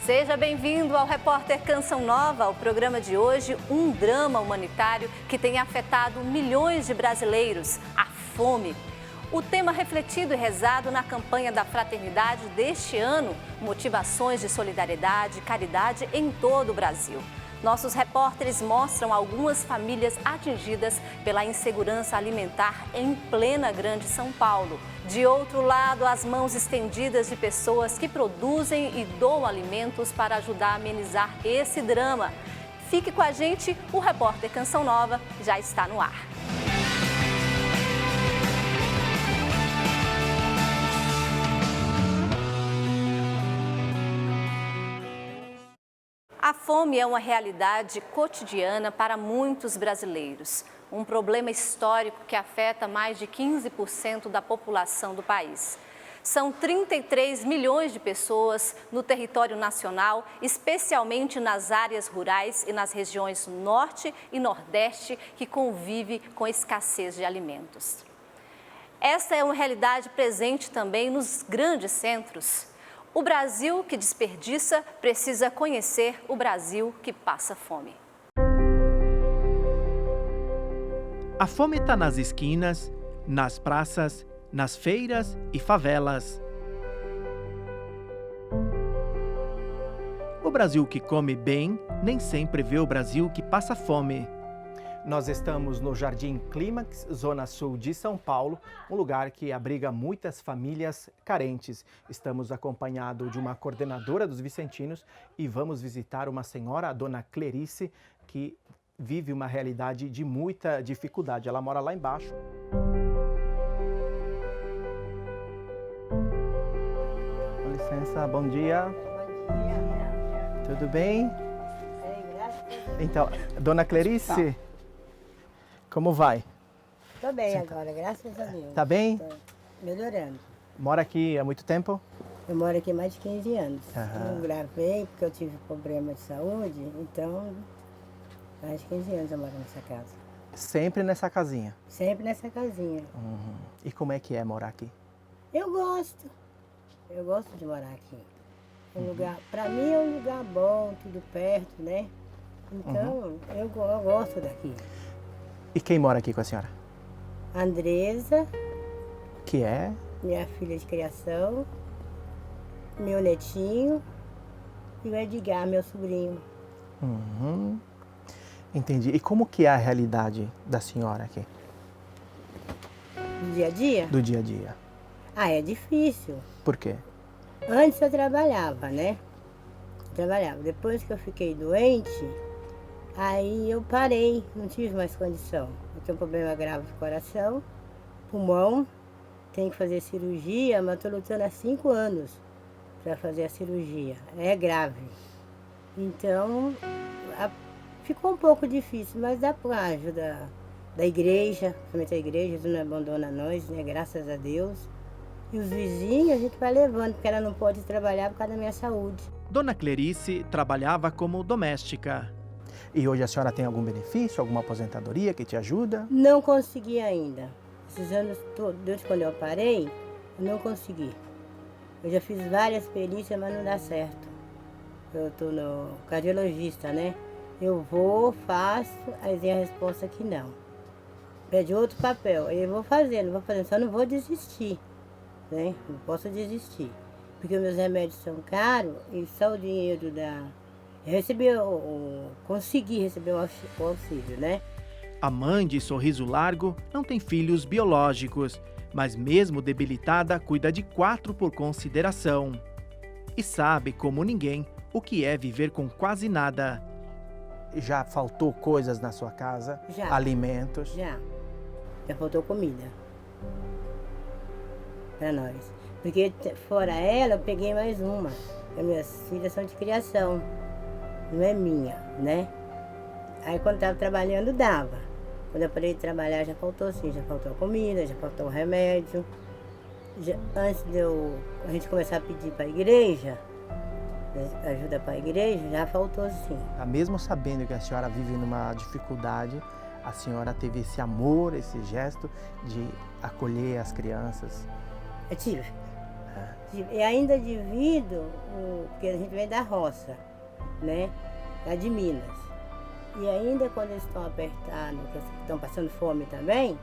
Seja bem-vindo ao Repórter Canção Nova. O programa de hoje, um drama humanitário que tem afetado milhões de brasileiros, a fome. O tema refletido e rezado na campanha da fraternidade deste ano, motivações de solidariedade e caridade em todo o Brasil. Nossos repórteres mostram algumas famílias atingidas pela insegurança alimentar em plena Grande São Paulo. De outro lado, as mãos estendidas de pessoas que produzem e doam alimentos para ajudar a amenizar esse drama. Fique com a gente, o Repórter Canção Nova já está no ar. A fome é uma realidade cotidiana para muitos brasileiros. Um problema histórico que afeta mais de 15% da população do país. São 33 milhões de pessoas no território nacional, especialmente nas áreas rurais e nas regiões Norte e Nordeste, que convivem com escassez de alimentos. Esta é uma realidade presente também nos grandes centros. O Brasil que desperdiça precisa conhecer o Brasil que passa fome. A fome está nas esquinas, nas praças, nas feiras e favelas. O Brasil que come bem nem sempre vê o Brasil que passa fome. Nós estamos no Jardim Clímax, zona sul de São Paulo, um lugar que abriga muitas famílias carentes. Estamos acompanhados de uma coordenadora dos vicentinos e vamos visitar uma senhora, a dona Clerice, que vive uma realidade de muita dificuldade. Ela mora lá embaixo. Com licença, bom dia. Bom dia. Tudo bem? Graças a Deus. Então, dona Clerice, como vai? Tô bem agora, graças a Deus. Tá bem? Tô melhorando. Mora aqui há muito tempo? Eu moro aqui há mais de 15 anos. Aham. Eu gravei porque eu tive problema de saúde, então mais de 15 anos eu moro nessa casa. Sempre nessa casinha? Sempre nessa casinha. Uhum. E como é que é morar aqui? Eu gosto de morar aqui. Lugar, pra mim é um lugar bom, tudo perto, né? Então eu gosto daqui. E quem mora aqui com a senhora? Andresa, Que é? minha filha de criação, meu netinho e o Edgar, meu sobrinho. Uhum. Entendi. E como que é a realidade da senhora aqui? Do dia a dia? Do dia a dia? Ah, é difícil. Por quê? Antes eu trabalhava, né? Trabalhava. Depois que eu fiquei doente, aí eu parei, não tive mais condição. Eu tenho um problema grave do coração, pulmão, tenho que fazer cirurgia, mas estou lutando há 5 anos para fazer a cirurgia. É grave. Então, ficou um pouco difícil, mas dá para a ajuda da igreja, principalmente a igreja, não abandona nós, né? Graças a Deus. E os vizinhos a gente vai levando, porque ela não pode trabalhar por causa da minha saúde. Dona Clerice trabalhava como doméstica. E hoje a senhora tem algum benefício, alguma aposentadoria que te ajuda? Não consegui ainda. Esses anos todos, desde quando eu parei, eu não consegui. Eu já fiz várias perícias, mas não dá certo. Eu estou no cardiologista, né? Eu vou, faço, aí vem a resposta que não. Pede outro papel, aí eu vou fazendo, só não vou desistir, né? Não posso desistir. Porque meus remédios são caros e só o dinheiro da... consegui receber o auxílio, né? A mãe de Sorriso Largo não tem filhos biológicos, mas mesmo debilitada, cuida de 4 por consideração. E sabe, como ninguém, o que é viver com quase nada. Já faltou coisas na sua casa? Já. Alimentos? Já faltou comida para nós. Porque fora ela, eu peguei mais uma. As minhas filhas são de criação, não é minha, né? Aí quando estava trabalhando, dava. Quando eu parei de trabalhar, já faltou sim, já faltou comida, já faltou remédio. Antes de a gente começar a pedir para a igreja, ajuda para a igreja, já faltou sim. Mesmo sabendo que a senhora vive numa dificuldade, a senhora teve esse amor, esse gesto de acolher as crianças? Eu tive. E ainda divido, porque a gente vem da roça, né? Lá de Minas. E ainda quando eles estão apertados, que estão passando fome também,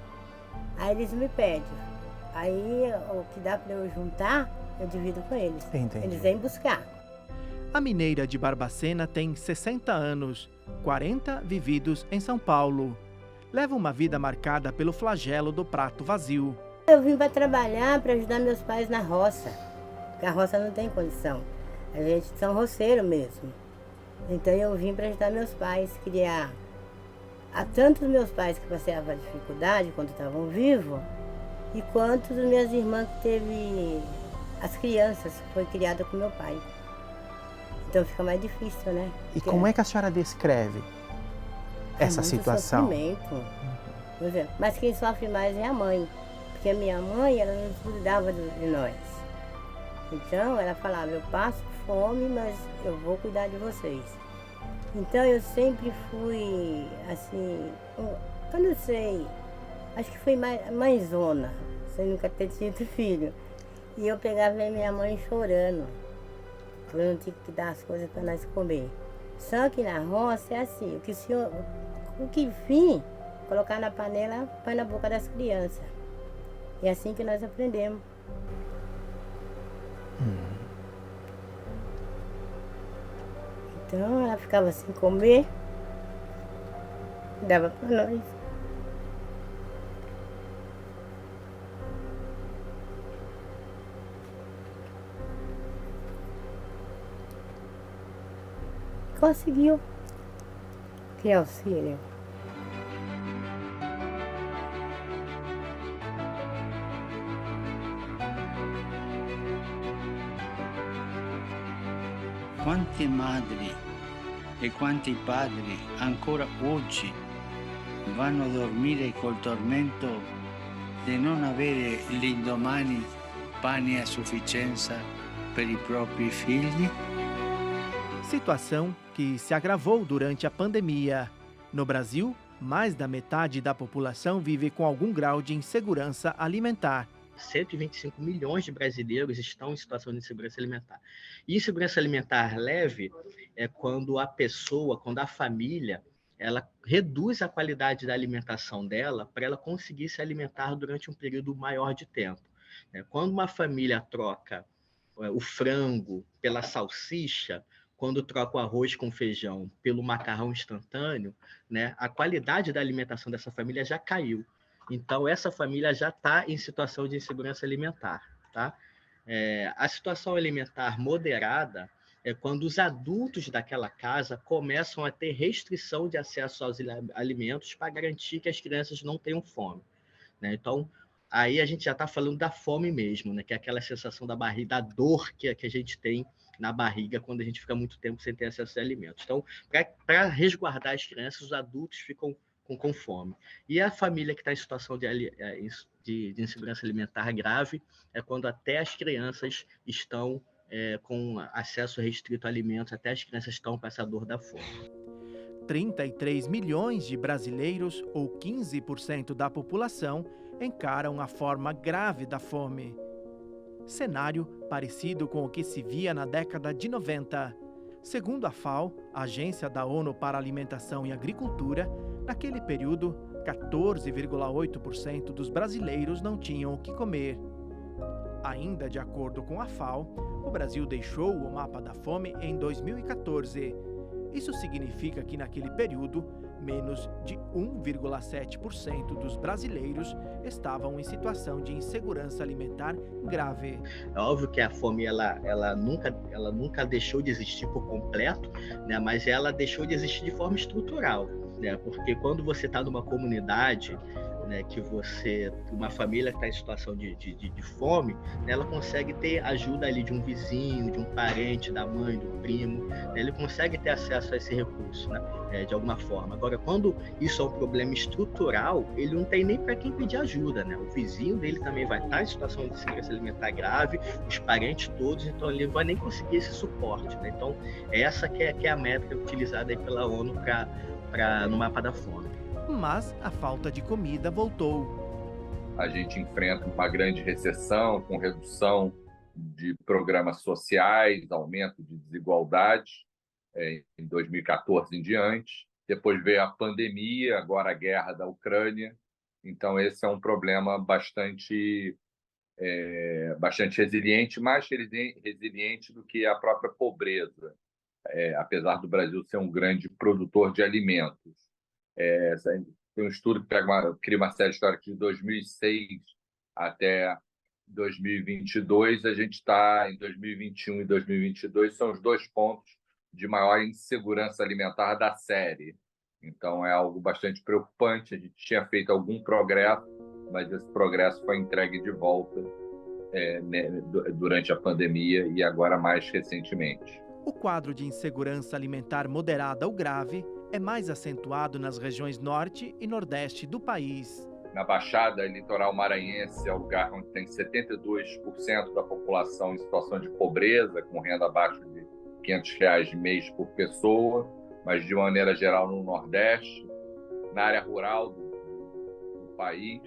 aí eles me pedem. Aí o que dá para eu juntar, eu divido com eles. Entendi. Eles vêm buscar. A mineira de Barbacena tem 60 anos, 40 vividos em São Paulo. Leva uma vida marcada pelo flagelo do prato vazio. Eu vim para trabalhar, para ajudar meus pais na roça, porque a roça não tem condição. A gente são roceiro mesmo. Então eu vim para ajudar meus pais, criar. Há tantos meus pais que passavam dificuldade quando estavam vivos, e quantos das minhas irmãs que teve as crianças, que foi criada com meu pai. Então fica mais difícil, né? E como é que a senhora descreve essa muito situação? Sofrimento. Pois é. Mas quem sofre mais é a mãe, porque a minha mãe, ela não cuidava de nós. Então ela falava, eu passo fome, mas eu vou cuidar de vocês. Então eu sempre fui assim, eu não sei, acho que fui mãezona, sem nunca ter tido filho. E eu pegava minha mãe chorando, por eu não ter que dar as coisas para nós comer. Só que na roça é assim, o que vim, colocar na panela, põe na boca das crianças. E é assim que nós aprendemos. Então ela ficava sem comer, dava para nós. Conseguiu. Que auxílio. Quante madri e quanti padri ancora oggi vanno a dormire col tormento di non avere l'indomani pane a sufficienza per i propri figli? Situação que se agravou durante a pandemia. No Brasil, mais da metade da população vive com algum grau de insegurança alimentar. 125 milhões de brasileiros estão em situação de insegurança alimentar. E insegurança alimentar leve é quando a pessoa, quando a família, ela reduz a qualidade da alimentação dela para ela conseguir se alimentar durante um período maior de tempo. Quando uma família troca o frango pela salsicha, quando troca o arroz com feijão pelo macarrão instantâneo, né, a qualidade da alimentação dessa família já caiu. Então, essa família já está em situação de insegurança alimentar. Tá? A situação alimentar moderada é quando os adultos daquela casa começam a ter restrição de acesso aos alimentos para garantir que as crianças não tenham fome. Né? Então, aí a gente já está falando da fome mesmo, né? Que é aquela sensação da barriga, da dor que a gente tem na barriga quando a gente fica muito tempo sem ter acesso a alimentos. Então, para resguardar as crianças, os adultos ficam com fome. E a família que está em situação de insegurança alimentar grave é quando até as crianças estão com acesso restrito a alimentos, até as crianças estão com essa dor da fome. 33 milhões de brasileiros, ou 15% da população, encaram a forma grave da fome. Cenário parecido com o que se via na década de 90. Segundo a FAO, a Agência da ONU para Alimentação e Agricultura, naquele período, 14,8% dos brasileiros não tinham o que comer. Ainda de acordo com a FAO, o Brasil deixou o mapa da fome em 2014. Isso significa que naquele período, menos de 1,7% dos brasileiros estavam em situação de insegurança alimentar grave. É óbvio que a fome ela nunca deixou de existir por completo, né? Mas ela deixou de existir de forma estrutural, né? Porque quando você está numa comunidade, né, que uma família que está em situação de fome, né, ela consegue ter ajuda ali de um vizinho, de um parente, da mãe, do primo, né, ele consegue ter acesso a esse recurso, né, de alguma forma. Agora, quando isso é um problema estrutural, ele não tem nem para quem pedir ajuda, né? O vizinho dele também vai estar em situação de insegurança alimentar grave, os parentes todos, então ele não vai nem conseguir esse suporte, né? Então, essa que é a métrica utilizada aí pela ONU no mapa da fome. Mas a falta de comida voltou. A gente enfrenta uma grande recessão com redução de programas sociais, aumento de desigualdade, em 2014 em diante. Depois veio a pandemia, agora a guerra da Ucrânia. Então, esse é um problema bastante resiliente, mais resiliente do que a própria pobreza, apesar do Brasil ser um grande produtor de alimentos. Tem um estudo que cria uma série histórica de 2006 até 2022, a gente está em 2021 e 2022, são os 2 pontos de maior insegurança alimentar da série. Então, é algo bastante preocupante. A gente tinha feito algum progresso, mas esse progresso foi entregue de volta durante a pandemia e agora mais recentemente. O quadro de insegurança alimentar moderada ou grave é mais acentuado nas regiões norte e nordeste do país. Na Baixada Litoral Maranhense é o lugar onde tem 72% da população em situação de pobreza, com renda abaixo de R$500 mês por pessoa, mas de maneira geral no Nordeste, na área rural do país,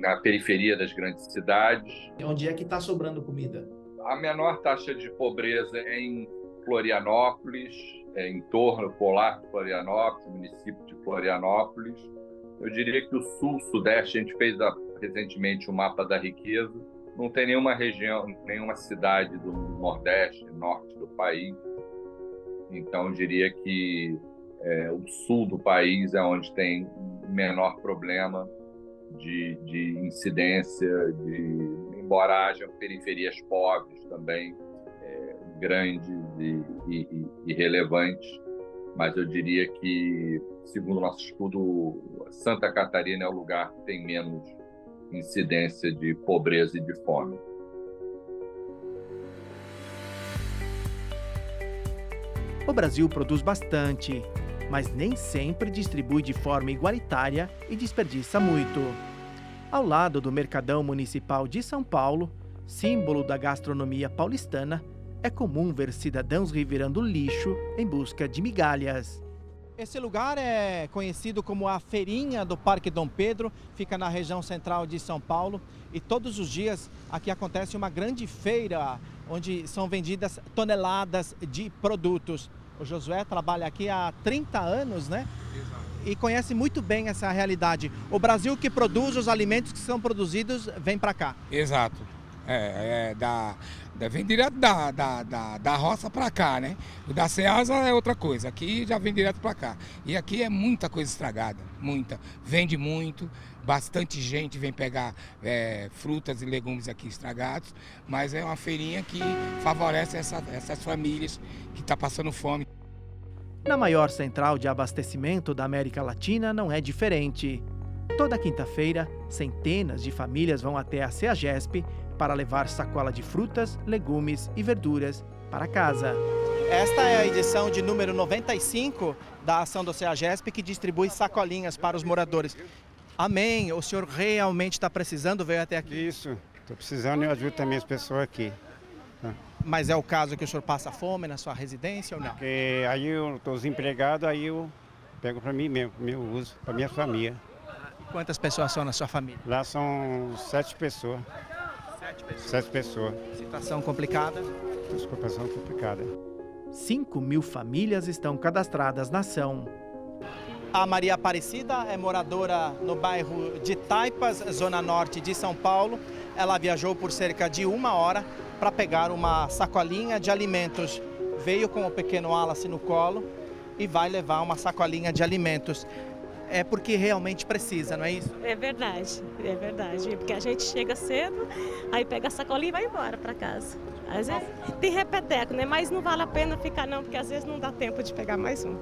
na periferia das grandes cidades. Onde é que está sobrando comida? A menor taxa de pobreza é em Florianópolis, em torno polar de Florianópolis, município de Florianópolis. Eu diria que o sul-sudeste, a gente fez recentemente o mapa da riqueza, não tem nenhuma região, nenhuma cidade do nordeste, norte do país. Então, eu diria que o sul do país é onde tem menor problema de incidência, embora haja periferias pobres também, grandes e relevantes, mas eu diria que, segundo o nosso estudo, Santa Catarina é o lugar que tem menos incidência de pobreza e de fome. O Brasil produz bastante, mas nem sempre distribui de forma igualitária e desperdiça muito. Ao lado do Mercadão Municipal de São Paulo, símbolo da gastronomia paulistana, é comum ver cidadãos revirando lixo em busca de migalhas. Esse lugar é conhecido como a Feirinha do Parque Dom Pedro, fica na região central de São Paulo, e todos os dias aqui acontece uma grande feira onde são vendidas toneladas de produtos. O Josué trabalha aqui há 30 anos, né? Exato. E conhece muito bem essa realidade. O Brasil que produz os alimentos que são produzidos vem para cá. Exato. Vem direto da roça para cá, né? O da Ceasa é outra coisa, aqui já vem direto para cá. E aqui é muita coisa estragada, muita. Vende muito, bastante gente vem pegar frutas e legumes aqui estragados, mas é uma feirinha que favorece essas famílias que estão passando fome. Na maior central de abastecimento da América Latina não é diferente. Toda quinta-feira, centenas de famílias vão até a CEAGESP para levar sacola de frutas, legumes e verduras para casa. Esta é a edição de número 95 da ação do CEAGESP, que distribui sacolinhas para os moradores. Amém, o senhor realmente está precisando, veio até aqui? Isso, estou precisando e eu ajudo também as pessoas aqui. Mas é o caso que o senhor passa fome na sua residência ou não? Porque aí eu estou desempregado, aí eu pego para mim mesmo, meu uso, para minha família. Quantas pessoas são na sua família? Lá são 7 pessoas. 7 pessoas. Situação complicada? Situação complicada. 5.000 famílias estão cadastradas na ação. A Maria Aparecida é moradora no bairro de Taipas, zona norte de São Paulo. Ela viajou por cerca de 1 hora para pegar uma sacolinha de alimentos. Veio com o pequeno Wallace no colo e vai levar uma sacolinha de alimentos. É porque realmente precisa, não é isso? É verdade. Porque a gente chega cedo, aí pega a sacolinha e vai embora para casa. Às vezes tem repeteco, né? Mas não vale a pena ficar não, porque às vezes não dá tempo de pegar mais um.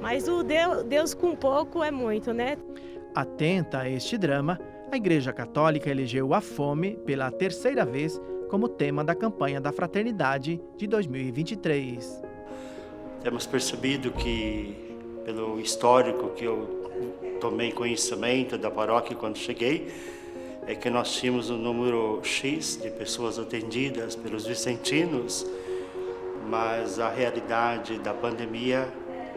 Mas o Deus com pouco é muito, né? Atenta a este drama, a Igreja Católica elegeu a fome pela 3ª vez como tema da campanha da Fraternidade de 2023. Temos percebido que, pelo histórico que eu tomei conhecimento da paróquia quando cheguei, é que nós tínhamos um número X de pessoas atendidas pelos vicentinos, mas a realidade da pandemia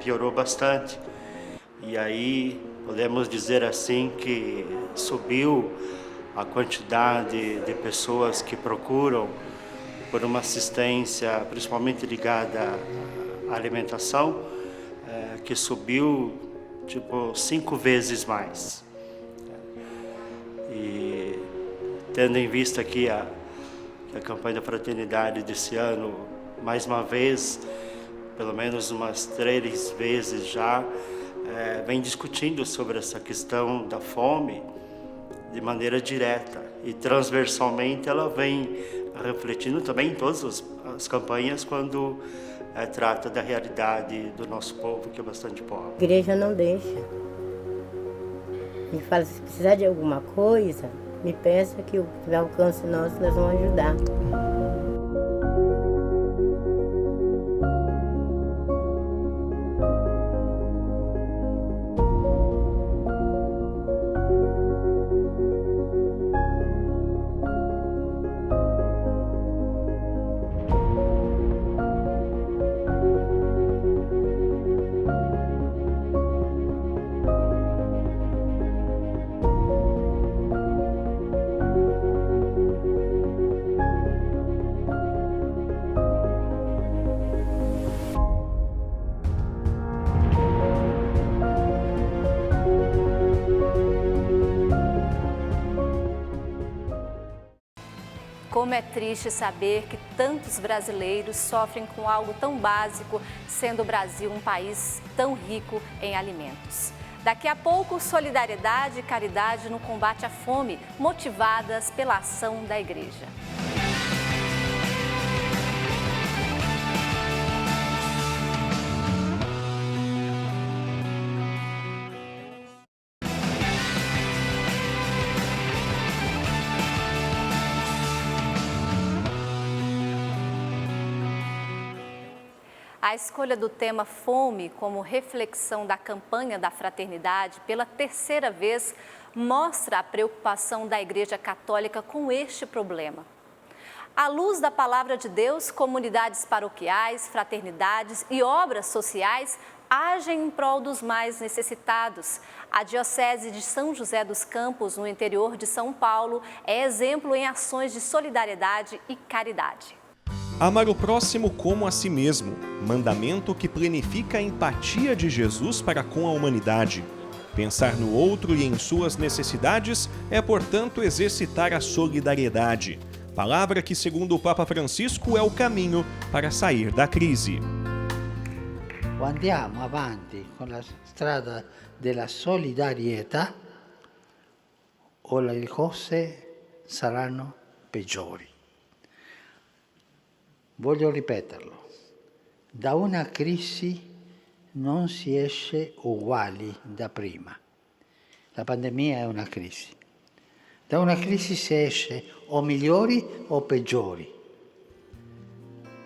piorou bastante. E aí podemos dizer assim que subiu a quantidade de pessoas que procuram por uma assistência principalmente ligada à alimentação, que subiu tipo 5 vezes mais. E tendo em vista que a campanha da fraternidade desse ano, mais uma vez, pelo menos umas 3 vezes já, vem discutindo sobre essa questão da fome de maneira direta e transversalmente ela vem refletindo também em todas as campanhas quando trata da realidade do nosso povo, que é bastante pobre. A igreja não deixa. Ele fala, se precisar de alguma coisa, me peça que o que tiver alcance nosso, nós vamos ajudar. Como é triste saber que tantos brasileiros sofrem com algo tão básico, sendo o Brasil um país tão rico em alimentos. Daqui a pouco, solidariedade e caridade no combate à fome, motivadas pela ação da igreja. A escolha do tema fome como reflexão da campanha da fraternidade pela 3ª vez mostra a preocupação da Igreja Católica com este problema. À luz da palavra de Deus, comunidades paroquiais, fraternidades e obras sociais agem em prol dos mais necessitados. A Diocese de São José dos Campos, no interior de São Paulo, é exemplo em ações de solidariedade e caridade. Amar o próximo como a si mesmo, mandamento que planifica a empatia de Jesus para com a humanidade. Pensar no outro e em suas necessidades é, portanto, exercitar a solidariedade. Palavra que, segundo o Papa Francisco, é o caminho para sair da crise. Andiamo avanti con la strada della solidarietà, o le cose saranno peggiori. Voglio ripeterlo, da una crisi non si esce uguali da prima. La pandemia è una crisi. Da una crisi si esce o migliori o peggiori.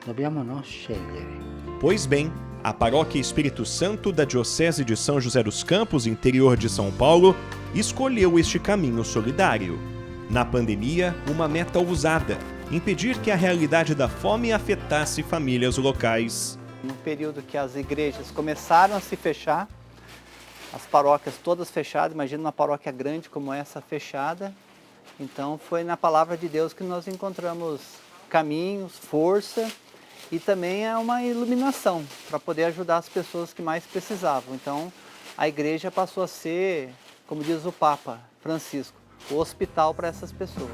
Dobbiamo non scegliere. Pois bem, a Paróquia Espírito Santo da Diocese de São José dos Campos, interior de São Paulo, escolheu este caminho solidário. Na pandemia, uma meta ousada: impedir que a realidade da fome afetasse famílias locais. No período que as igrejas começaram a se fechar, as paróquias todas fechadas, imagina uma paróquia grande como essa fechada, então foi na palavra de Deus que nós encontramos caminhos, força e também é uma iluminação para poder ajudar as pessoas que mais precisavam. Então a igreja passou a ser, como diz o Papa Francisco, o hospital para essas pessoas.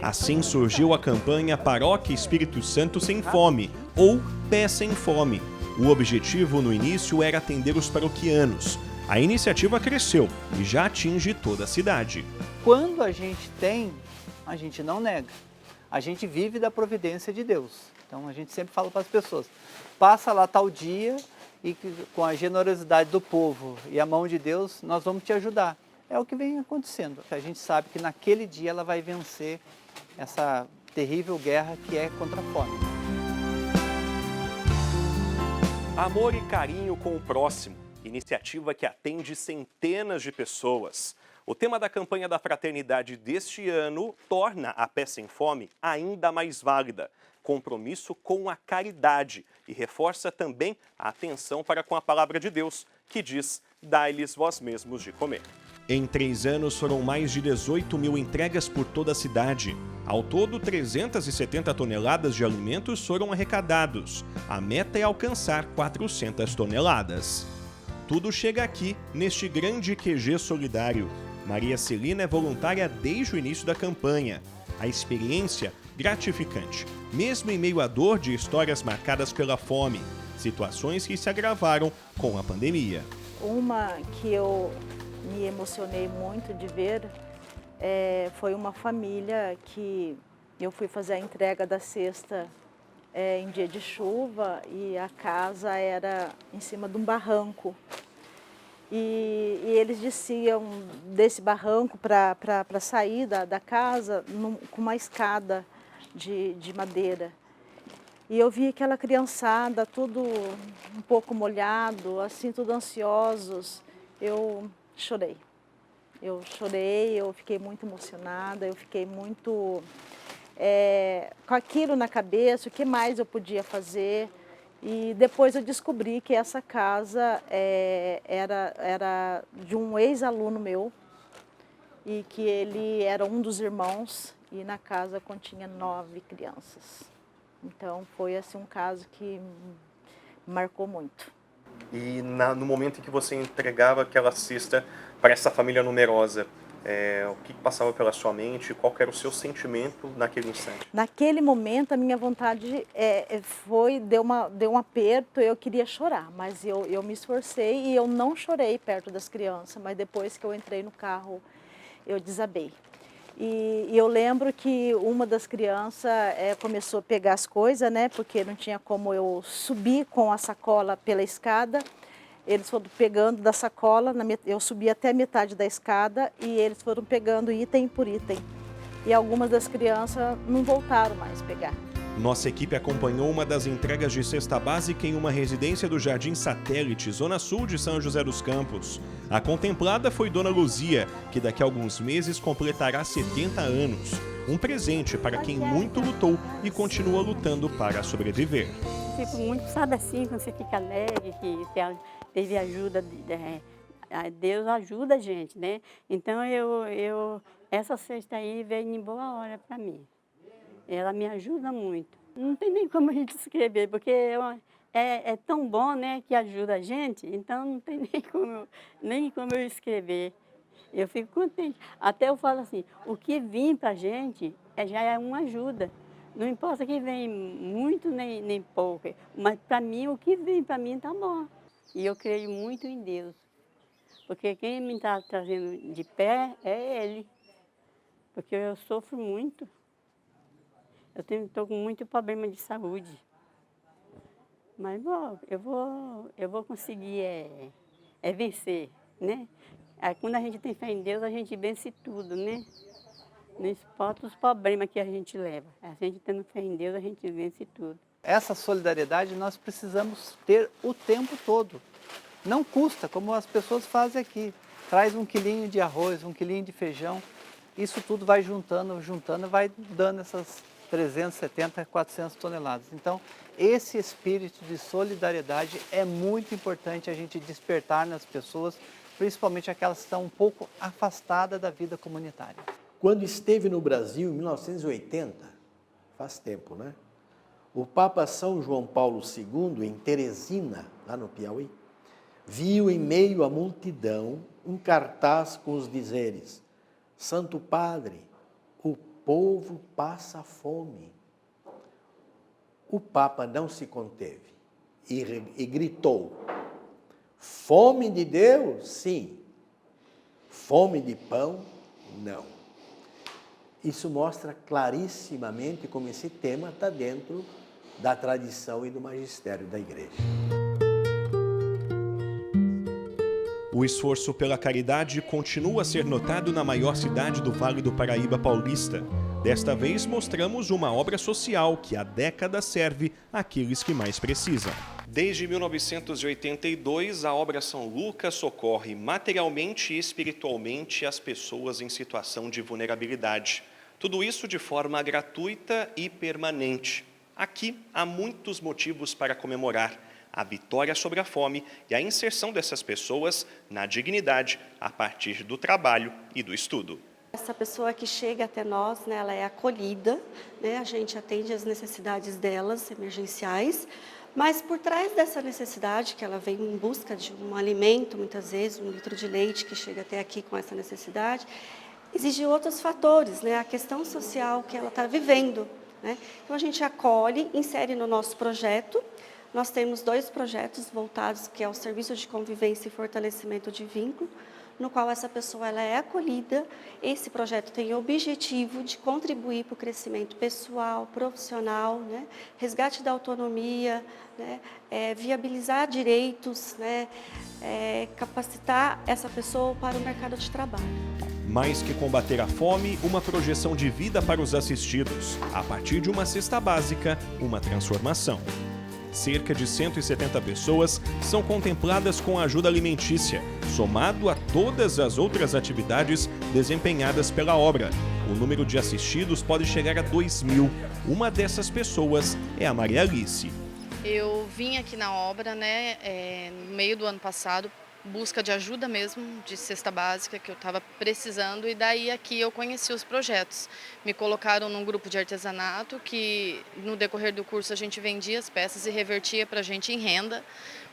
Assim surgiu a campanha Paróquia Espírito Santo Sem Fome, ou Pé Sem Fome. O objetivo no início era atender os paroquianos. A iniciativa cresceu e já atinge toda a cidade. Quando a gente tem, a gente não nega. A gente vive da providência de Deus. Então a gente sempre fala para as pessoas, passa lá tal dia e com a generosidade do povo e a mão de Deus, nós vamos te ajudar. É o que vem acontecendo. A gente sabe que naquele dia ela vai vencer essa terrível guerra que é contra a fome. Amor e carinho com o próximo, iniciativa que atende centenas de pessoas. O tema da campanha da fraternidade deste ano torna a Pé Sem Fome ainda mais válida. Compromisso com a caridade e reforça também a atenção para com a palavra de Deus, que diz: dai-lhes vós mesmos de comer. Em 3 anos foram mais de 18 mil entregas por toda a cidade. Ao todo, 370 toneladas de alimentos foram arrecadados. A meta é alcançar 400 toneladas. Tudo chega aqui, neste grande QG solidário. Maria Celina é voluntária desde o início da campanha. A experiência, gratificante, mesmo em meio à dor de histórias marcadas pela fome, situações que se agravaram com a pandemia. Uma que eu me emocionei muito de ver foi uma família que eu fui fazer a entrega da cesta em dia de chuva e a casa era em cima de um barranco. E eles desciam desse barranco para sair da casa com uma escada de madeira. E eu vi aquela criançada, tudo um pouco molhado, assim, tudo ansiosos. Eu chorei. Eu fiquei muito emocionada, eu fiquei muito com aquilo na cabeça, o que mais eu podia fazer. E depois eu descobri que essa casa era de um ex-aluno meu e que ele era um dos irmãos e na casa continha 9 crianças. Então foi assim, um caso que me marcou muito. E no momento em que você entregava aquela cesta para essa família numerosa, o que passava pela sua mente? Qual era o seu sentimento naquele instante? Naquele momento a minha vontade deu um aperto, eu queria chorar, mas eu me esforcei e eu não chorei perto das crianças, mas depois que eu entrei no carro eu desabei. E eu lembro que uma das crianças começou a pegar as coisas, né, porque não tinha como eu subir com a sacola pela escada. Eles foram pegando da sacola, eu subi até a metade da escada e eles foram pegando item por item. E algumas das crianças não voltaram mais a pegar. Nossa equipe acompanhou uma das entregas de cesta básica em uma residência do Jardim Satélite, zona sul de São José dos Campos. A contemplada foi Dona Luzia, que daqui a alguns meses completará 70 anos. Um presente para quem muito lutou e continua lutando para sobreviver. Fico muito, sabe assim, quando você fica alegre, que teve ajuda, Deus ajuda a gente, né? Então essa cesta aí veio em boa hora para mim. Ela me ajuda muito. Não tem nem como a gente escrever, porque é tão bom, né, que ajuda a gente, então não tem nem como eu escrever. Eu fico contente. Até eu falo assim, o que vem para a gente já é uma ajuda. Não importa que vem muito nem pouco, mas para mim, o que vem para mim está bom. E eu creio muito em Deus, porque quem me está trazendo de pé é Ele, porque eu sofro muito. Eu estou com muito problema de saúde, mas eu vou conseguir vencer, né? Aí, quando a gente tem fé em Deus, a gente vence tudo, né? Não importa os problemas que a gente leva. A gente tendo fé em Deus, a gente vence tudo. Essa solidariedade nós precisamos ter o tempo todo. Não custa, como as pessoas fazem aqui. Traz 1 quilinho de arroz, 1 quilinho de feijão. Isso tudo vai juntando, vai dando essas 370, 400 toneladas. Então, esse espírito de solidariedade é muito importante a gente despertar nas pessoas, principalmente aquelas que estão um pouco afastadas da vida comunitária. Quando esteve no Brasil, em 1980, faz tempo, né? O Papa São João Paulo II, em Teresina, lá no Piauí, viu em meio à multidão um cartaz com os dizeres: Santo Padre, o povo passa fome. O Papa não se conteve e gritou: fome de Deus? Sim. Fome de pão? Não. Isso mostra clarissimamente como esse tema está dentro da tradição e do magistério da Igreja. O esforço pela caridade continua a ser notado na maior cidade do Vale do Paraíba Paulista. Desta vez mostramos uma obra social que há décadas serve àqueles que mais precisam. Desde 1982, a obra São Lucas socorre materialmente e espiritualmente as pessoas em situação de vulnerabilidade. Tudo isso de forma gratuita e permanente. Aqui há muitos motivos para comemorar a vitória sobre a fome e a inserção dessas pessoas na dignidade a partir do trabalho e do estudo. Essa pessoa que chega até nós, né, ela é acolhida, né, a gente atende as necessidades delas, emergenciais, mas por trás dessa necessidade, que ela vem em busca de um alimento, muitas vezes, 1 litro de leite, que chega até aqui com essa necessidade, existem outros fatores, né, a questão social que ela está vivendo. Né? Então, a gente acolhe, insere no nosso projeto. Nós temos 2 projetos voltados, que é o Serviço de Convivência e Fortalecimento de Vínculo, no qual essa pessoa ela é acolhida. Esse projeto tem o objetivo de contribuir para o crescimento pessoal, profissional, né? Resgate da autonomia, né? Viabilizar direitos, né? Capacitar essa pessoa para o mercado de trabalho. Mais que combater a fome, uma projeção de vida para os assistidos. A partir de uma cesta básica, uma transformação. Cerca de 170 pessoas são contempladas com a ajuda alimentícia, somado a todas as outras atividades desempenhadas pela obra. O número de assistidos pode chegar a 2.000. Uma dessas pessoas é a Maria Alice. Eu vim aqui na obra, né, no meio do ano passado, busca de ajuda mesmo, de cesta básica, que eu estava precisando, e daí aqui eu conheci os projetos. Me colocaram num grupo de artesanato que no decorrer do curso a gente vendia as peças e revertia para a gente em renda.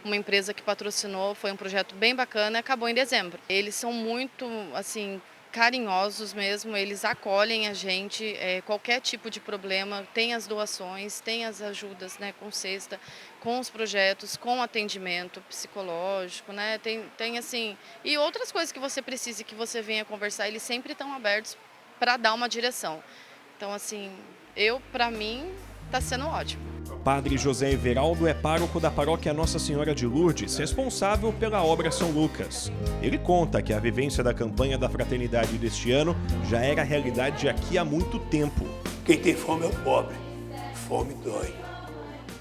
Uma empresa que patrocinou, foi um projeto bem bacana, acabou em dezembro. Eles são muito, assim, carinhosos mesmo, eles acolhem a gente, qualquer tipo de problema, tem as doações, tem as ajudas, né, com cesta, com os projetos, com atendimento psicológico, né, tem assim, e outras coisas que você precise, que você venha conversar, eles sempre estão abertos para dar uma direção. Então, assim, para mim, está sendo ótimo. Padre José Everaldo é pároco da paróquia Nossa Senhora de Lourdes, responsável pela obra São Lucas. Ele conta que a vivência da campanha da fraternidade deste ano já era realidade aqui há muito tempo. Quem tem fome é o pobre. Fome dói.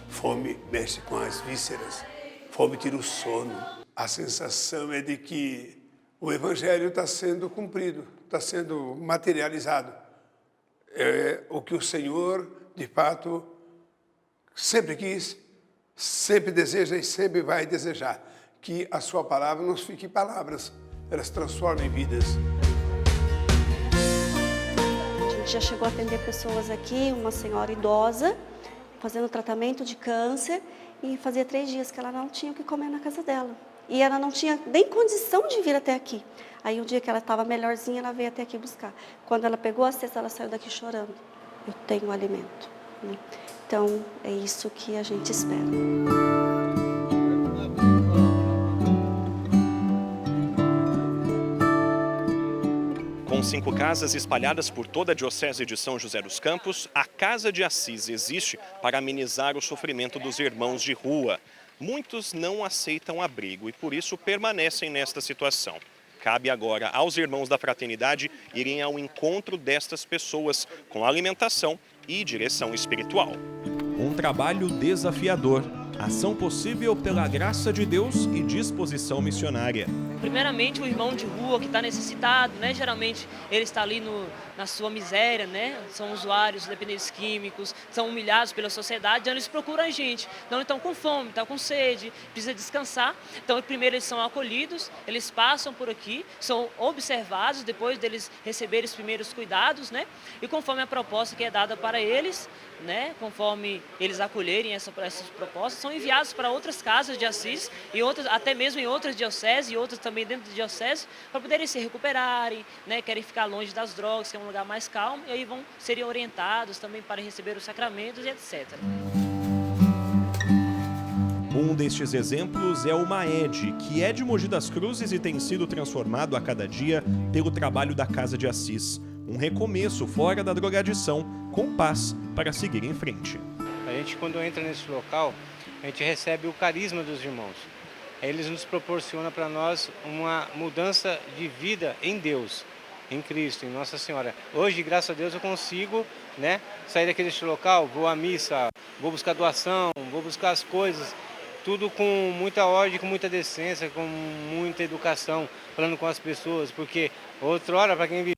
Fome mexe com as vísceras. Fome tira o sono. A sensação é de que o evangelho está sendo cumprido, está sendo materializado. É o que o Senhor, de fato, sempre quis, sempre deseja e sempre vai desejar. Que a sua palavra não fique em palavras, elas transformem vidas. A gente já chegou a atender pessoas aqui, uma senhora idosa, fazendo tratamento de câncer, e fazia 3 dias que ela não tinha o que comer na casa dela. E ela não tinha nem condição de vir até aqui. Aí um dia que ela estava melhorzinha, ela veio até aqui buscar. Quando ela pegou a cesta, ela saiu daqui chorando. Eu tenho alimento. Né? Então, é isso que a gente espera. Com 5 casas espalhadas por toda a Diocese de São José dos Campos, a Casa de Assis existe para amenizar o sofrimento dos irmãos de rua. Muitos não aceitam abrigo e, por isso, permanecem nesta situação. Cabe agora aos irmãos da fraternidade irem ao encontro destas pessoas com alimentação e direção espiritual. Um trabalho desafiador, ação possível pela graça de Deus e disposição missionária. Primeiramente, o irmão de rua que está necessitado, né? Geralmente ele está ali na sua miséria, né? São usuários dependentes químicos, são humilhados pela sociedade, então eles procuram a gente. Então eles estão com fome, estão com sede, precisa descansar. Então primeiro eles são acolhidos, eles passam por aqui, são observados depois deles receberem os primeiros cuidados, né? E conforme a proposta que é dada para eles, né? Conforme eles acolherem essas propostas, são enviados para outras casas de Assis e outras, até mesmo em outras dioceses e outras também dentro de diocese, para poderem se recuperarem, né? Querem ficar longe das drogas, que é um lugar mais calmo, e aí vão serem orientados também para receber os sacramentos e etc. Um destes exemplos é o Maed, que é de Mogi das Cruzes e tem sido transformado a cada dia pelo trabalho da Casa de Assis. Um recomeço fora da drogadição, com paz para seguir em frente. A gente, quando entra nesse local, a gente recebe o carisma dos irmãos. Eles nos proporcionam para nós uma mudança de vida em Deus, em Cristo, em Nossa Senhora. Hoje, graças a Deus, eu consigo, né, sair daquele local, vou à missa, vou buscar doação, vou buscar as coisas, tudo com muita ordem, com muita decência, com muita educação, falando com as pessoas, porque outrora, para quem vivia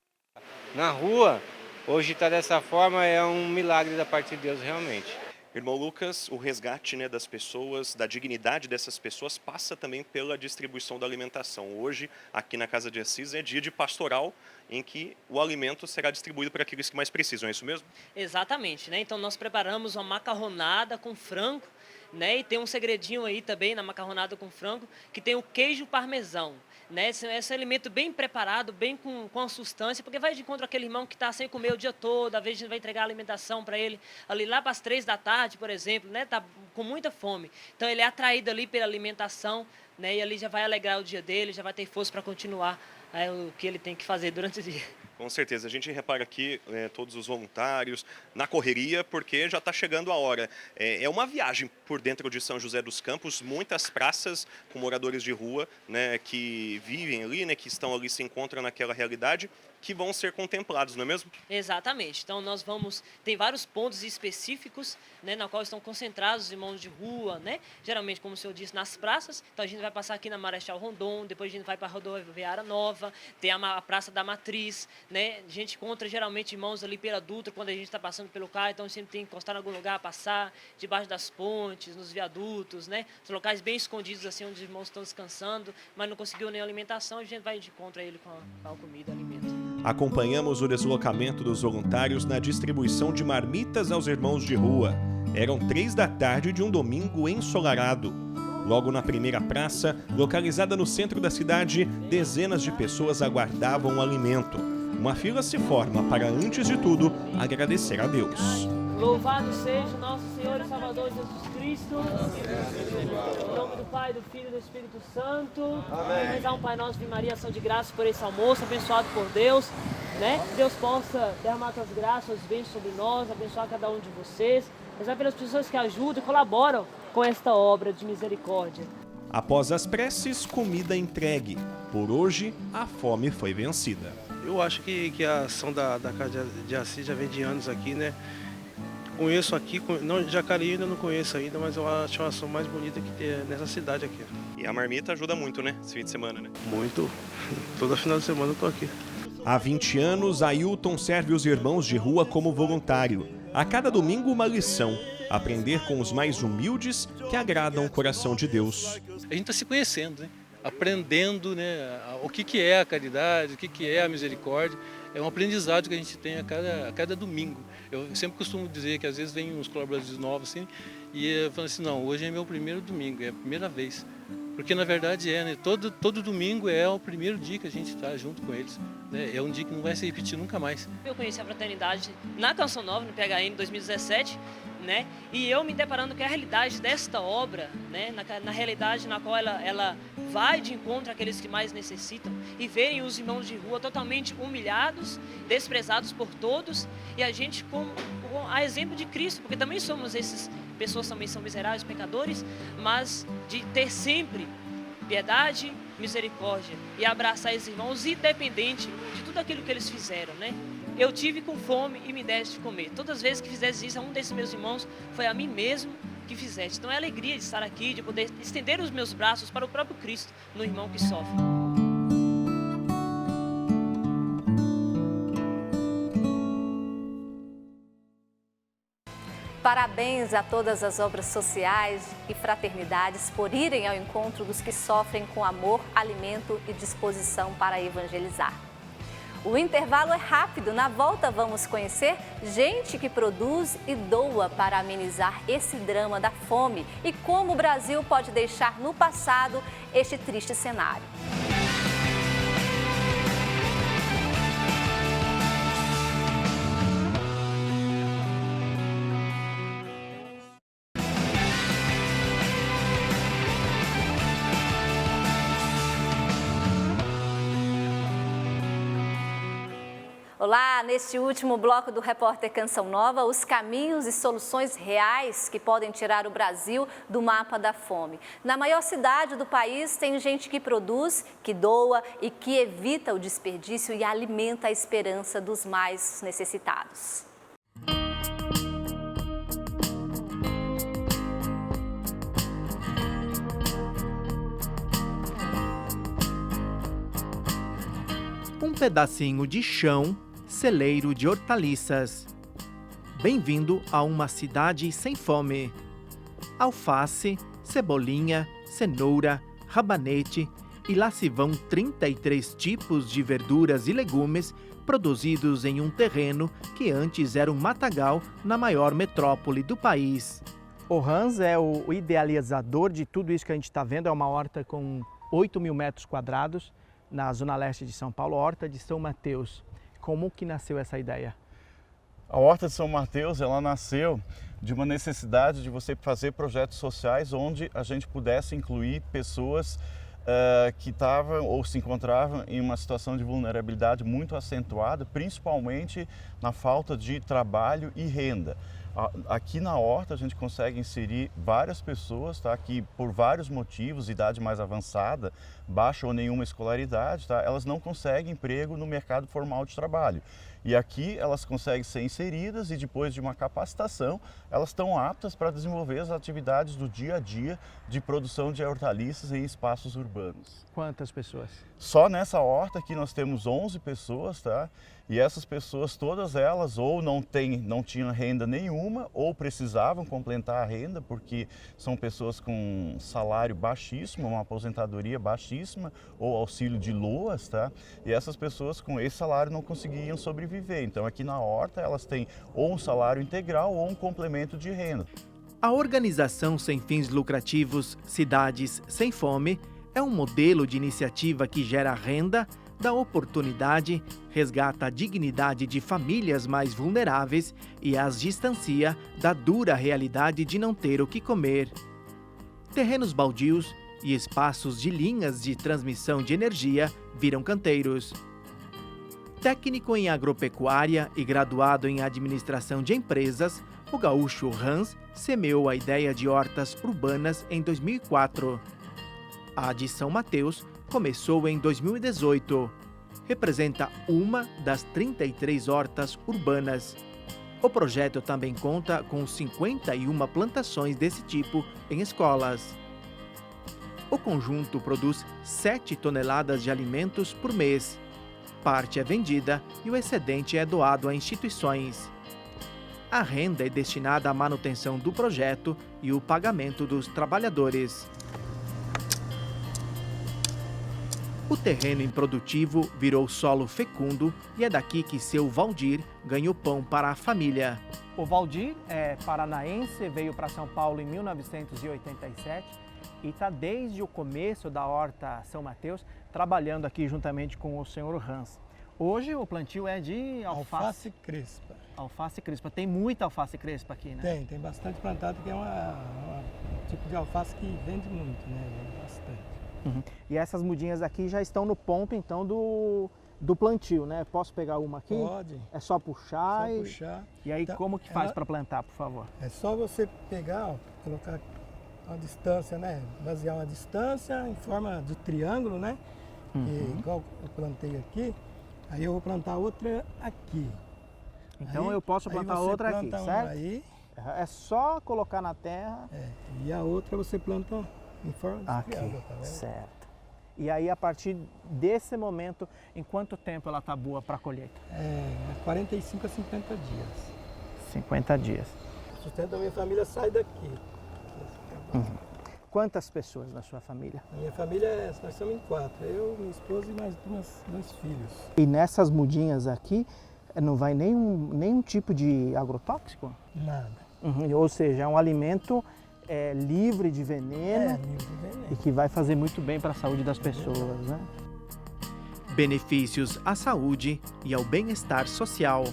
na rua, hoje está dessa forma, é um milagre da parte de Deus, realmente. Irmão Lucas, o resgate, né, das pessoas, da dignidade dessas pessoas, passa também pela distribuição da alimentação. Hoje, aqui na Casa de Assis, é dia de pastoral, em que o alimento será distribuído para aqueles que mais precisam, é isso mesmo? Exatamente, né? Então nós preparamos uma macarronada com frango, né? E tem um segredinho aí também na macarronada com frango, que tem o queijo parmesão. Né? Esse alimento bem preparado, bem com a sustância, porque vai de encontro àquele irmão que está sem comer o dia todo, às vezes a gente vai entregar a alimentação para ele ali lá para as 3 da tarde, por exemplo, né? Tá com muita fome. Então ele é atraído ali pela alimentação, né? E ali já vai alegrar o dia dele, já vai ter força para continuar o que ele tem que fazer durante o dia. Com certeza, a gente repara aqui todos os voluntários na correria, porque já está chegando a hora. É uma viagem por dentro de São José dos Campos, muitas praças com moradores de rua, né, que vivem ali, né, que estão ali, se encontram naquela realidade, que vão ser contemplados, não é mesmo? Exatamente. Então tem vários pontos específicos, né, na qual estão concentrados os irmãos de rua, né? Geralmente, como o senhor disse, nas praças. Então a gente vai passar aqui na Marechal Rondon, depois a gente vai para a Rodoviária Nova, tem a Praça da Matriz, né? A gente encontra geralmente irmãos ali pela Dutra, quando a gente está passando pelo carro, então a gente sempre tem que encostar em algum lugar, passar debaixo das pontes, nos viadutos, né? Os locais bem escondidos, assim, onde os irmãos estão descansando, mas não conseguiu nem alimentação, a gente vai de encontro a ele com a comida, alimento. Acompanhamos o deslocamento dos voluntários na distribuição de marmitas aos irmãos de rua. Eram 3 da tarde de um domingo ensolarado. Logo na primeira praça, localizada no centro da cidade, dezenas de pessoas aguardavam o alimento. Uma fila se forma para, antes de tudo, agradecer a Deus. Louvado seja nosso Senhor e Salvador Jesus Cristo. Em nome do Pai, do Filho e do Espírito Santo. Amém. Rezar um Pai Nosso e Maria, ação de graça por esse almoço, abençoado por Deus. Né? Que Deus possa derramar suas graças, suas bênçãos sobre nós, abençoar cada um de vocês. Rezar pelas pessoas que ajudam e colaboram com esta obra de misericórdia. Após as preces, comida entregue. Por hoje, a fome foi vencida. Eu acho que a ação da Casa de Assis já vem de anos aqui, né? Conheço aqui, Jacareí ainda não conheço ainda, mas eu acho a ação mais bonita que tem nessa cidade aqui. E a marmita ajuda muito, né? Esse fim de semana, né? Muito. Toda final de semana eu tô aqui. Há 20 anos, Ailton serve os irmãos de rua como voluntário. A cada domingo, uma lição. Aprender com os mais humildes que agradam o coração de Deus. A gente está se conhecendo, né? Aprendendo, né, o que é a caridade, o que é a misericórdia. É um aprendizado que a gente tem a cada domingo. Eu sempre costumo dizer que às vezes vem uns colaboradores novos assim, e eu falo assim, não, hoje é meu primeiro domingo, é a primeira vez. Porque na verdade né? Todo domingo é o primeiro dia que a gente está junto com eles. Né? É um dia que não vai se repetir nunca mais. Eu conheci a fraternidade na Canção Nova, no PHN, em 2017, né? E eu me deparando com a realidade desta obra, né? Na realidade na qual ela vai de encontro àqueles que mais necessitam e verem os irmãos de rua totalmente humilhados, desprezados por todos, e a gente a exemplo de Cristo, porque também somos pessoas também são miseráveis, pecadores, mas de ter sempre piedade, misericórdia e abraçar esses irmãos independente de tudo aquilo que eles fizeram, né? Eu tive com fome e me deste de comer. Todas as vezes que fizesse isso a um desses meus irmãos, foi a mim mesmo que fizeste. Então é a alegria de estar aqui, de poder estender os meus braços para o próprio Cristo, no irmão que sofre. Parabéns a todas as obras sociais e fraternidades por irem ao encontro dos que sofrem com amor, alimento e disposição para evangelizar. O intervalo é rápido, na volta vamos conhecer gente que produz e doa para amenizar esse drama da fome e como o Brasil pode deixar no passado este triste cenário. Olá, neste último bloco do Repórter Canção Nova, os caminhos e soluções reais que podem tirar o Brasil do mapa da fome. Na maior cidade do país tem gente que produz, que doa e que evita o desperdício e alimenta a esperança dos mais necessitados. Um pedacinho de chão, celeiro de hortaliças. bem-vindo a uma cidade sem fome. Alface, cebolinha, cenoura, rabanete e lá se vão 33 tipos de verduras e legumes produzidos em um terreno que antes era um matagal na maior metrópole do país. O Hans é o idealizador de tudo isso que a gente está vendo. É uma horta com 8.000 metros quadrados na zona leste de São Paulo, a Horta de São Mateus. Como que nasceu essa ideia? A Horta de São Mateus, ela nasceu de uma necessidade de você fazer projetos sociais onde a gente pudesse incluir pessoas que estavam ou se encontravam em uma situação de vulnerabilidade muito acentuada, principalmente na falta de trabalho e renda. Aqui na Horta a gente consegue inserir várias pessoas, tá, que por vários motivos, idade mais avançada, baixa ou nenhuma escolaridade, tá, elas não conseguem emprego no mercado formal de trabalho. E aqui elas conseguem ser inseridas e depois de uma capacitação, elas estão aptas para desenvolver as atividades do dia a dia de produção de hortaliças em espaços urbanos. Quantas pessoas? Só nessa horta aqui nós temos 11 pessoas, tá? E essas pessoas, todas elas, ou não tinham renda nenhuma, ou precisavam complementar a renda, porque são pessoas com salário baixíssimo, uma aposentadoria baixíssima, ou auxílio de LOAS, tá? E essas pessoas com esse salário não conseguiam sobreviver. Então aqui na horta elas têm ou um salário integral ou um complemento de renda. A organização sem fins lucrativos Cidades Sem Fome é um modelo de iniciativa que gera renda, dá oportunidade, resgata a dignidade de famílias mais vulneráveis e as distancia da dura realidade de não ter o que comer. Terrenos baldios e espaços de linhas de transmissão de energia viram canteiros. Técnico em agropecuária e graduado em administração de empresas, o gaúcho Hans semeou a ideia de hortas urbanas em 2004. A de São Mateus começou em 2018. Representa uma das 33 hortas urbanas. O projeto também conta com 51 plantações desse tipo em escolas. O conjunto produz 7 toneladas de alimentos por mês. Parte é vendida e o excedente é doado a instituições. A renda é destinada à manutenção do projeto e o pagamento dos trabalhadores. O terreno improdutivo virou solo fecundo e é daqui que seu Valdir ganha o pão para a família. O Valdir é paranaense, veio para São Paulo em 1987 e está desde o começo da Horta São Mateus trabalhando aqui juntamente com o senhor Hans. Hoje o plantio é de alface crespa. Alface crespa. Tem muita alface crespa aqui, né? Tem bastante plantado, que é um tipo de alface que vende muito, né? Vende bastante. Uhum. E essas mudinhas aqui já estão no ponto, então, do plantio, né? Posso pegar uma aqui? Pode. É só puxar? Só puxar. E aí, então, como que faz para plantar, por favor? É só você pegar, ó, colocar uma distância, né? Basear uma distância em forma de triângulo, né? Uhum. E, igual eu plantei aqui, aí eu vou plantar outra aqui. Então aí, eu posso plantar outra aqui, certo? Aí, é só colocar na terra. E a outra você planta em forma de triângulo, tá vendo? Certo. E aí, a partir desse momento, em quanto tempo ela está boa para a colheita? 45 a 50 dias. 50 dias. O sustento da minha família sai daqui. Uhum. Quantas pessoas na sua família? Na minha família, nós somos em 4. Eu, minha esposa e mais dois filhos. E nessas mudinhas aqui, não vai nenhum tipo de agrotóxico? Nada. Uhum. Ou seja, é um alimento livre de veneno, e que vai fazer muito bem para a saúde das pessoas, né? Benefícios à saúde e ao bem-estar social.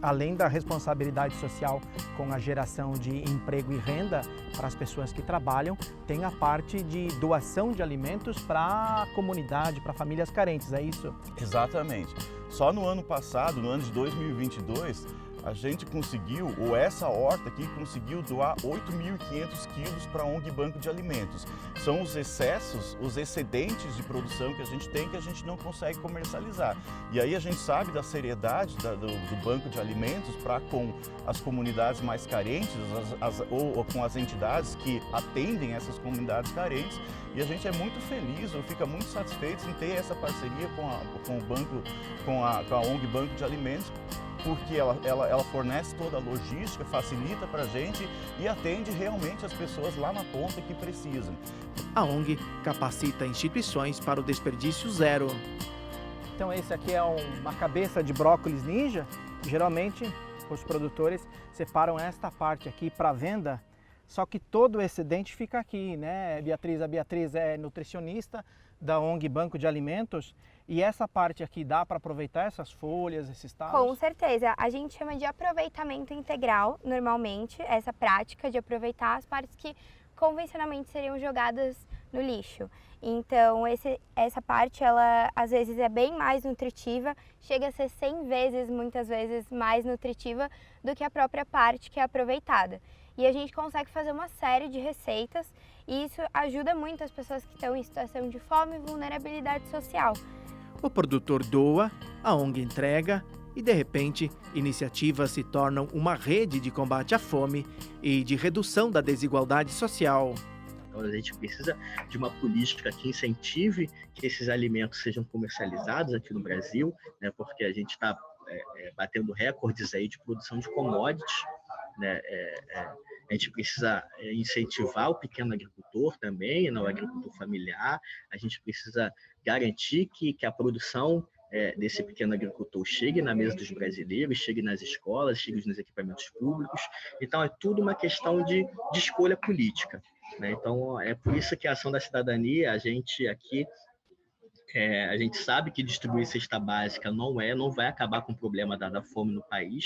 Além da responsabilidade social com a geração de emprego e renda para as pessoas que trabalham, tem a parte de doação de alimentos para a comunidade, para famílias carentes, é isso? Exatamente. Só no ano passado, no ano de 2022, a gente conseguiu, ou essa horta aqui conseguiu doar 8.500 quilos para a ONG Banco de Alimentos. São os excessos, os excedentes de produção que a gente tem que a gente não consegue comercializar. E aí a gente sabe da seriedade do Banco de Alimentos para com as comunidades mais carentes ou com as entidades que atendem essas comunidades carentes. E a gente é muito feliz, ou fica muito satisfeito em ter essa parceria com a ONG Banco de Alimentos, porque ela fornece toda a logística, facilita para a gente e atende realmente as pessoas lá na ponta que precisam. A ONG capacita instituições para o desperdício zero. Então esse aqui é uma cabeça de brócolis ninja. Geralmente os produtores separam esta parte aqui para venda, só que todo o excedente fica aqui, né, Beatriz? A Beatriz é nutricionista da ONG Banco de Alimentos e essa parte aqui dá para aproveitar essas folhas, esses talos? Com certeza. A gente chama de aproveitamento integral, normalmente, essa prática de aproveitar as partes que convencionalmente seriam jogadas no lixo. Então, essa parte, ela às vezes é bem mais nutritiva, chega a ser 100 vezes, muitas vezes, mais nutritiva do que a própria parte que é aproveitada. E a gente consegue fazer uma série de receitas e isso ajuda muito as pessoas que estão em situação de fome e vulnerabilidade social. O produtor doa, a ONG entrega e, de repente, iniciativas se tornam uma rede de combate à fome e de redução da desigualdade social. Então, a gente precisa de uma política que incentive que esses alimentos sejam comercializados aqui no Brasil, né, porque a gente está batendo recordes aí de produção de commodities, né, a gente precisa incentivar o pequeno agricultor também, não o agricultor familiar, a gente precisa garantir que a produção desse pequeno agricultor chegue na mesa dos brasileiros, chegue nas escolas, chegue nos equipamentos públicos. Então, é tudo uma questão de escolha política, né? Então, é por isso que a ação da cidadania, a gente aqui, a gente sabe que distribuir cesta básica não vai acabar com o problema da fome no país.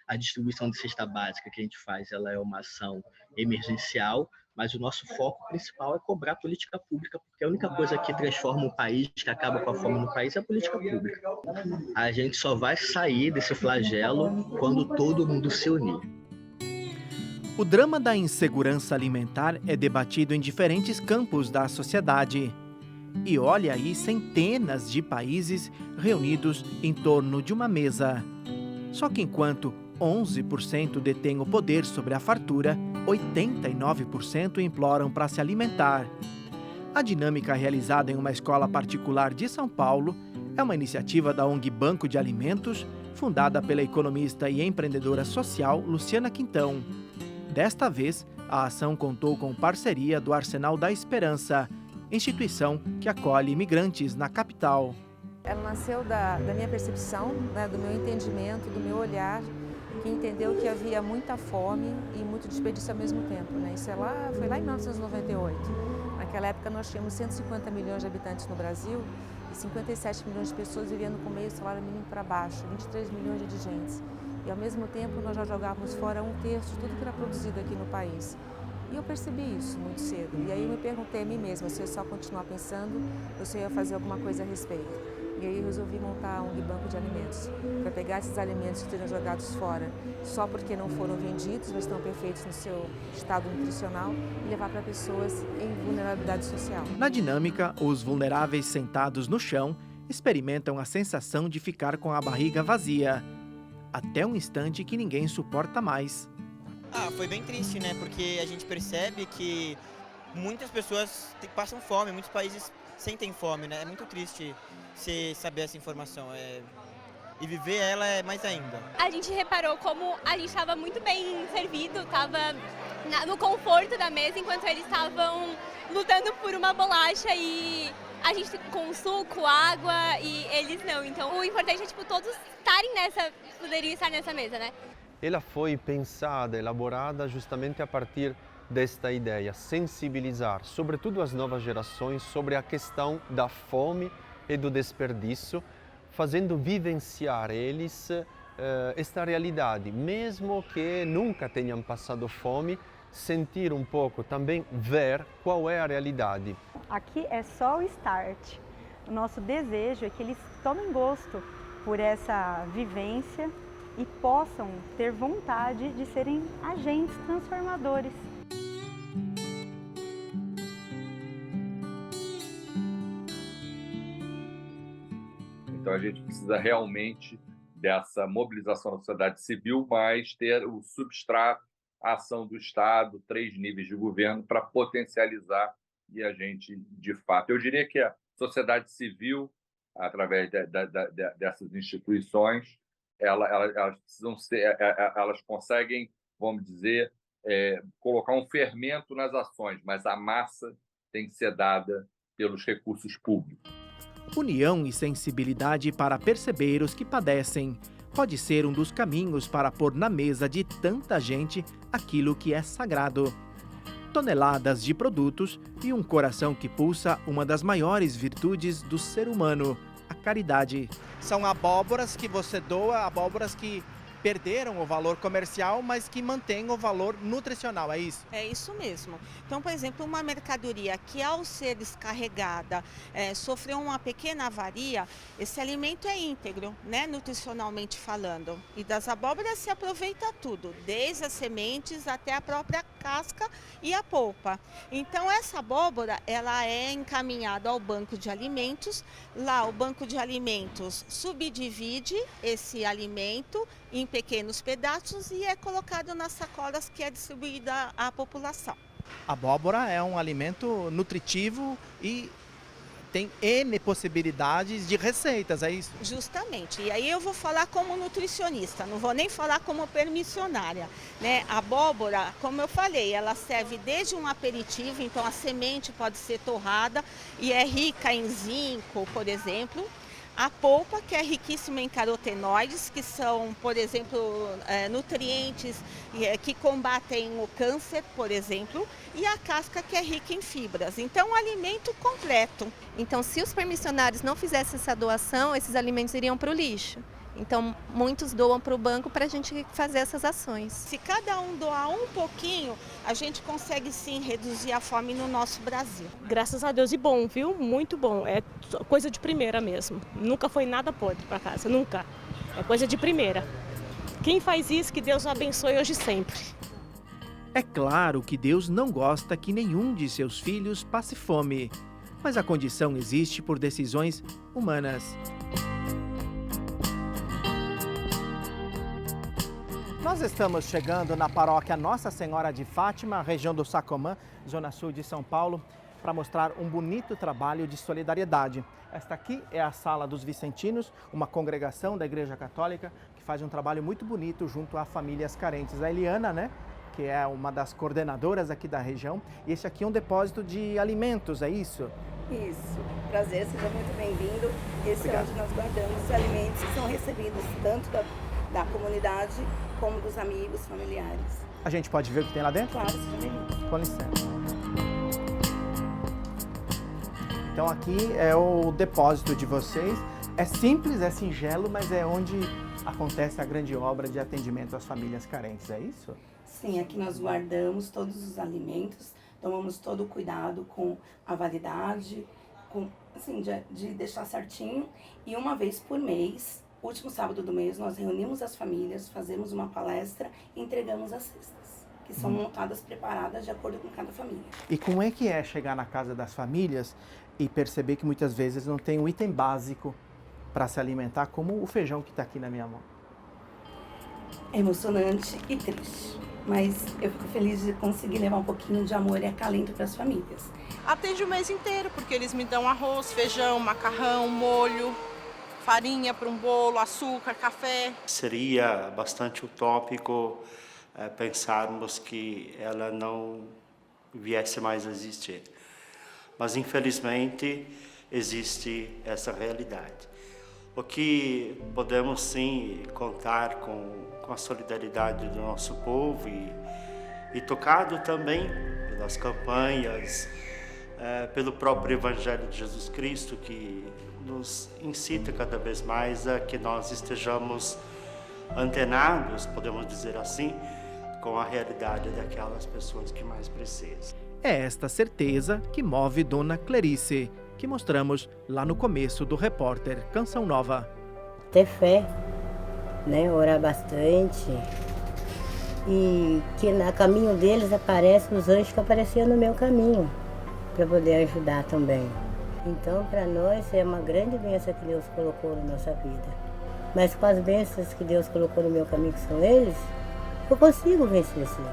A distribuição de cesta básica que a gente faz, ela é uma ação emergencial, mas o nosso foco principal é cobrar política pública, porque a única coisa que transforma o país, que acaba com a fome no país, é a política pública. A gente só vai sair desse flagelo quando todo mundo se unir. O drama da insegurança alimentar é debatido em diferentes campos da sociedade. E olha aí centenas de países reunidos em torno de uma mesa. Só que enquanto 11% detêm o poder sobre a fartura, 89% imploram para se alimentar. A dinâmica realizada em uma escola particular de São Paulo é uma iniciativa da ONG Banco de Alimentos, fundada pela economista e empreendedora social Luciana Quintão. Desta vez, a ação contou com parceria do Arsenal da Esperança, instituição que acolhe imigrantes na capital. Ela nasceu da minha percepção, né, do meu entendimento, do meu olhar, que entendeu que havia muita fome e muito desperdício ao mesmo tempo, né? Isso foi lá em 1998. Naquela época nós tínhamos 150 milhões de habitantes no Brasil e 57 milhões de pessoas vivendo com meio salário mínimo para baixo, 23 milhões de indigentes. E ao mesmo tempo nós já jogávamos fora 1/3 de tudo que era produzido aqui no país. E eu percebi isso muito cedo. E aí eu me perguntei a mim mesma se eu só continuar pensando ou se eu ia fazer alguma coisa a respeito. E aí eu resolvi montar um banco de alimentos, para pegar esses alimentos que seriam jogados fora só porque não foram vendidos, mas estão perfeitos no seu estado nutricional, e levar para pessoas em vulnerabilidade social. Na dinâmica, os vulneráveis sentados no chão experimentam a sensação de ficar com a barriga vazia, até um instante que ninguém suporta mais. Foi bem triste, né? Porque a gente percebe que muitas pessoas passam fome, muitos países sentem fome, né? É muito triste você saber essa informação. E viver ela é mais ainda. A gente reparou como a gente estava muito bem servido, estava no conforto da mesa, enquanto eles estavam lutando por uma bolacha e a gente com suco, água e eles não. Então o importante é todos poderiam estar nessa mesa, né? Ela foi pensada, elaborada justamente a partir desta ideia, sensibilizar, sobretudo as novas gerações, sobre a questão da fome e do desperdício, fazendo vivenciar eles esta realidade, mesmo que nunca tenham passado fome, sentir um pouco, também ver qual é a realidade. Aqui é só o start. O nosso desejo é que eles tomem gosto por essa vivência e possam ter vontade de serem agentes transformadores. Então a gente precisa realmente dessa mobilização da sociedade civil, mas ter o substrato, a ação do Estado, 3 níveis de governo para potencializar e a gente, de fato, eu diria que a sociedade civil, através dessas instituições, elas precisam ser, elas conseguem, vamos dizer, colocar um fermento nas ações, mas a massa tem que ser dada pelos recursos públicos. União e sensibilidade para perceber os que padecem pode ser um dos caminhos para pôr na mesa de tanta gente aquilo que é sagrado. Toneladas de produtos e um coração que pulsa uma das maiores virtudes do ser humano, a caridade. São abóboras que você doa, abóboras que perderam o valor comercial, mas que mantêm o valor nutricional, é isso? É isso mesmo. Então, por exemplo, uma mercadoria que ao ser descarregada sofreu uma pequena avaria, esse alimento é íntegro, né, nutricionalmente falando. E das abóboras se aproveita tudo, desde as sementes até a própria casca e a polpa. Então, essa abóbora, ela é encaminhada ao banco de alimentos. Lá, o banco de alimentos subdivide esse alimento em pequenos pedaços e é colocado nas sacolas que é distribuída à população. A abóbora é um alimento nutritivo e tem N possibilidades de receitas, é isso? Justamente. E aí eu vou falar como nutricionista, não vou nem falar como permissionária, né? A abóbora, como eu falei, ela serve desde um aperitivo, então a semente pode ser torrada e é rica em zinco, por exemplo. A polpa, que é riquíssima em carotenoides, que são, por exemplo, nutrientes que combatem o câncer, por exemplo, e a casca, que é rica em fibras. Então, um alimento completo. Então, se os permissionários não fizessem essa doação, esses alimentos iriam para o lixo. Então, muitos doam para o banco para a gente fazer essas ações. Se cada um doar um pouquinho, a gente consegue sim reduzir a fome no nosso Brasil. Graças a Deus, e bom, viu? Muito bom. É coisa de primeira mesmo. Nunca foi nada podre para casa, nunca. É coisa de primeira. Quem faz isso, que Deus o abençoe hoje e sempre. É claro que Deus não gosta que nenhum de seus filhos passe fome, mas a condição existe por decisões humanas. Nós estamos chegando na paróquia Nossa Senhora de Fátima, região do Sacomã, zona sul de São Paulo, para mostrar um bonito trabalho de solidariedade. Esta aqui é a Sala dos Vicentinos, uma congregação da Igreja Católica que faz um trabalho muito bonito junto a famílias carentes. A Eliana, né, que é uma das coordenadoras aqui da região, e esse aqui é um depósito de alimentos, é isso? Isso. Prazer, seja muito bem-vindo. Esse é onde nós guardamos os alimentos que são recebidos tanto da comunidade como dos amigos, familiares. A gente pode ver o que tem lá dentro? Claro, seja bem-vindo. Com licença. Então aqui é o depósito de vocês. É simples, é singelo, mas é onde acontece a grande obra de atendimento às famílias carentes, é isso? Sim, aqui nós guardamos todos os alimentos, tomamos todo o cuidado com a validade, com, assim, de deixar certinho. E uma vez por mês, último sábado do mês, nós reunimos as famílias, fazemos uma palestra e entregamos as cestas, que são montadas, preparadas de acordo com cada família. E como é que é chegar na casa das famílias e perceber que muitas vezes não tem um item básico para se alimentar, como o feijão que está aqui na minha mão? É emocionante e triste, mas eu fico feliz de conseguir levar um pouquinho de amor e acalento para as famílias. Atende o mês inteiro, porque eles me dão arroz, feijão, macarrão, molho, farinha para um bolo, açúcar, café. Seria bastante utópico pensarmos que ela não viesse mais a existir. Mas, infelizmente, existe essa realidade. O que podemos, sim, contar com a solidariedade do nosso povo e tocado também pelas campanhas, pelo próprio Evangelho de Jesus Cristo, que nos incita cada vez mais a que nós estejamos antenados, podemos dizer assim, com a realidade daquelas pessoas que mais precisam. É esta certeza que move Dona Clarice, que mostramos lá no começo do repórter Canção Nova. Ter fé, né? Orar bastante e que no caminho deles aparecem os anjos que apareciam no meu caminho, para poder ajudar também. Então, para nós, é uma grande bênção que Deus colocou na nossa vida. Mas com as bênçãos que Deus colocou no meu caminho, que são eles, eu consigo vencer sim.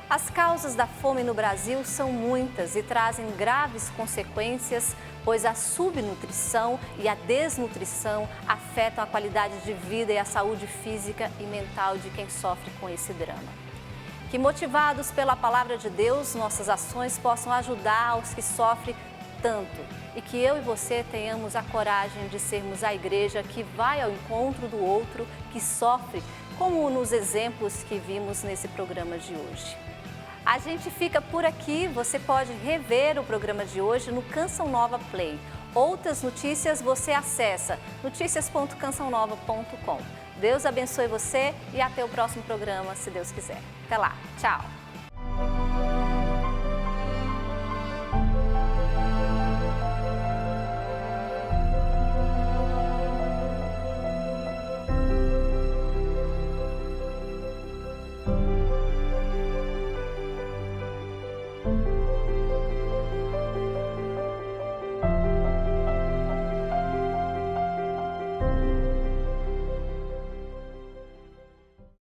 A As causas da fome no Brasil são muitas e trazem graves consequências, pois a subnutrição e a desnutrição afetam a qualidade de vida e a saúde física e mental de quem sofre com esse drama. Que, motivados pela palavra de Deus, nossas ações possam ajudar aos que sofrem tanto e que eu e você tenhamos a coragem de sermos a igreja que vai ao encontro do outro que sofre, como nos exemplos que vimos nesse programa de hoje. A gente fica por aqui, você pode rever o programa de hoje no Canção Nova Play. Outras notícias você acessa noticias.cançãonova.com. Deus abençoe você e até o próximo programa, se Deus quiser. Até lá, tchau!